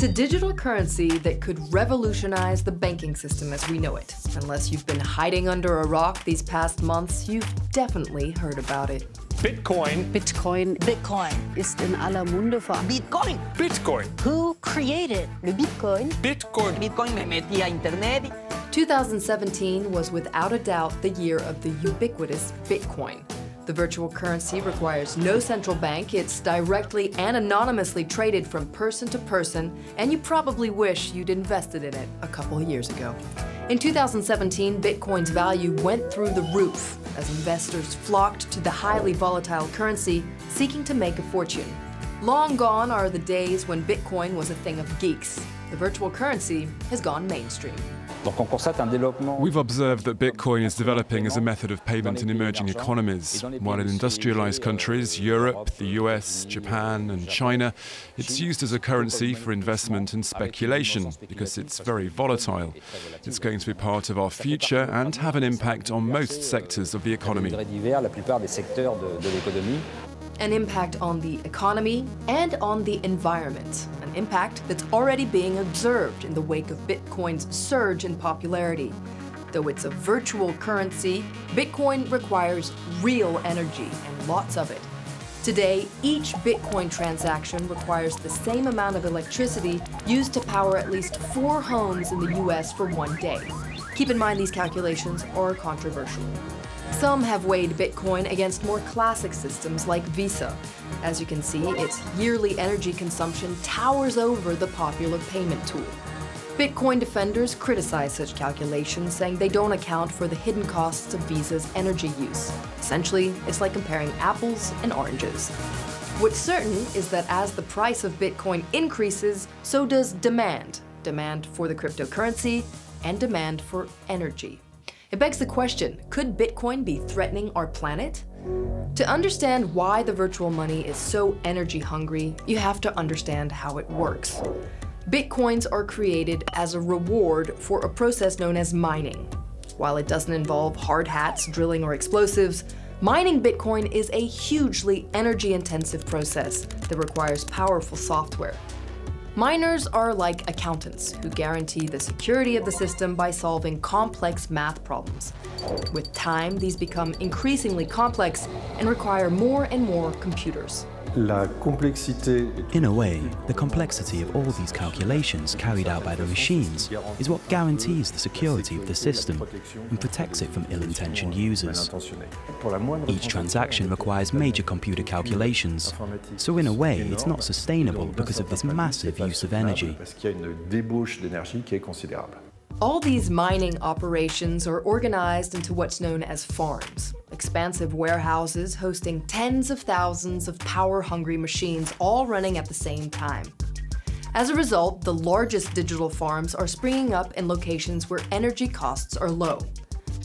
a digital currency that could revolutionize the banking system as we know it. Unless you've been hiding under a rock these past months, you've definitely heard about it. Bitcoin. Bitcoin. Bitcoin ist in aller Munde vor. Bitcoin. Bitcoin. Who created Le Bitcoin. Bitcoin. Bitcoin me metí a internet. 2017 was without a doubt the year of the ubiquitous Bitcoin. The virtual currency requires no central bank, it's directly and anonymously traded from person to person, and you probably wish you'd invested in it a couple years ago. In 2017, Bitcoin's value went through the roof as investors flocked to the highly volatile currency seeking to make a fortune. Long gone are the days when Bitcoin was a thing of geeks. The virtual currency has gone mainstream. We've observed that Bitcoin is developing as a method of payment in emerging economies. While in industrialized countries, Europe, the US, Japan and China, it's used as a currency for investment and speculation because it's very volatile. It's going to be part of our future and have an impact on most sectors of the economy. An impact on the economy and on the environment, an impact that's already being observed in the wake of Bitcoin's surge in popularity. Though it's a virtual currency, Bitcoin requires real energy and lots of it. Today, each Bitcoin transaction requires the same amount of electricity used to power at least 4 homes in the US for one day. Keep in mind these calculations are controversial. Some have weighed Bitcoin against more classic systems like Visa. As you can see, its yearly energy consumption towers over the popular payment tool. Bitcoin defenders criticize such calculations, saying they don't account for the hidden costs of Visa's energy use. Essentially, it's like comparing apples and oranges. What's certain is that as the price of Bitcoin increases, so does demand. Demand for the cryptocurrency and demand for energy. It begs the question, could Bitcoin be threatening our planet? To understand why the virtual money is so energy hungry, you have to understand how it works. Bitcoins are created as a reward for a process known as mining. While it doesn't involve hard hats, drilling, or explosives, mining Bitcoin is a hugely energy-intensive process that requires powerful software. Miners are like accountants who guarantee the security of the system by solving complex math problems. With time, these become increasingly complex and require more and more computers. In a way, the complexity of all these calculations carried out by the machines is what guarantees the security of the system and protects it from ill-intentioned users. Each transaction requires major computer calculations, so in a way, it's not sustainable because of this massive use of energy. All these mining operations are organized into what's known as farms, expansive warehouses hosting tens of thousands of power-hungry machines all running at the same time. As a result, the largest digital farms are springing up in locations where energy costs are low,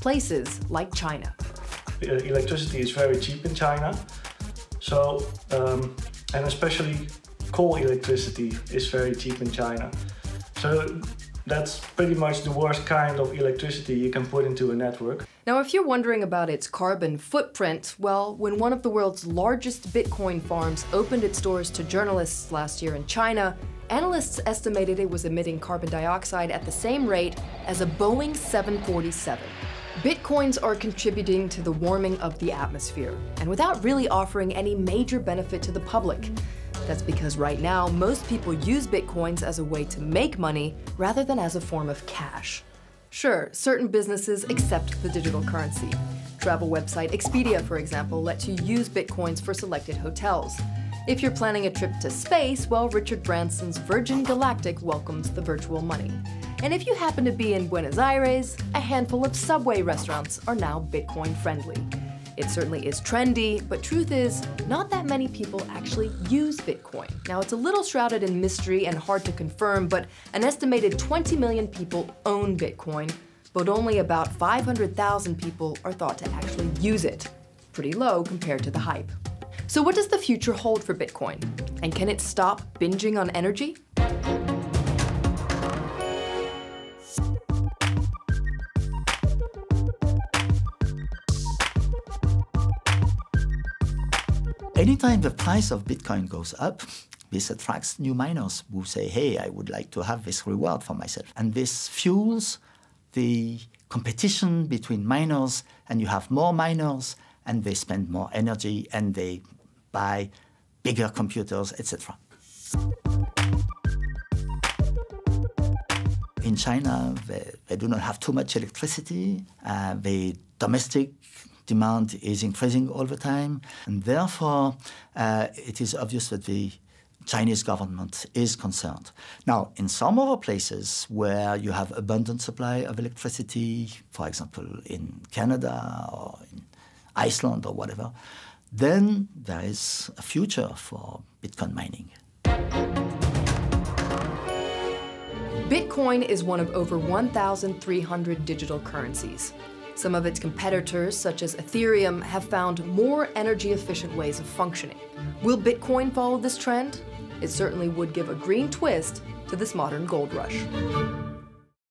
places like China. Electricity is very cheap in China, so and especially coal electricity is very cheap in China. So that's pretty much the worst kind of electricity you can put into a network. Now, if you're wondering about its carbon footprint, well, when one of the world's largest Bitcoin farms opened its doors to journalists last year in China, analysts estimated it was emitting carbon dioxide at the same rate as a Boeing 747. Bitcoins are contributing to the warming of the atmosphere, and without really offering any major benefit to the public. That's because right now, most people use Bitcoins as a way to make money rather than as a form of cash. Sure, certain businesses accept the digital currency. Travel website Expedia, for example, lets you use Bitcoins for selected hotels. If you're planning a trip to space, well, Richard Branson's Virgin Galactic welcomes the virtual money. And if you happen to be in Buenos Aires, a handful of Subway restaurants are now Bitcoin friendly. It certainly is trendy, but truth is, not that many people actually use Bitcoin. Now, it's a little shrouded in mystery and hard to confirm, but an estimated 20 million people own Bitcoin, but only about 500,000 people are thought to actually use it. Pretty low compared to the hype. So what does the future hold for Bitcoin? And can it stop binging on energy? Anytime the price of Bitcoin goes up, This attracts new miners who say, hey, I would like to have this reward for myself. And this fuels the competition between miners, and you have more miners, and they spend more energy, and they buy bigger computers, etc. In China, they do not have too much electricity. The domestic demand is increasing all the time, and therefore it is obvious that the Chinese government is concerned. Now, in some other places where you have abundant supply of electricity, for example, in Canada or in Iceland or whatever, then there is a future for Bitcoin mining. Bitcoin is one of over 1,300 digital currencies. Some of its competitors, such as Ethereum, have found more energy-efficient ways of functioning. Will Bitcoin follow this trend? It certainly would give a green twist to this modern gold rush.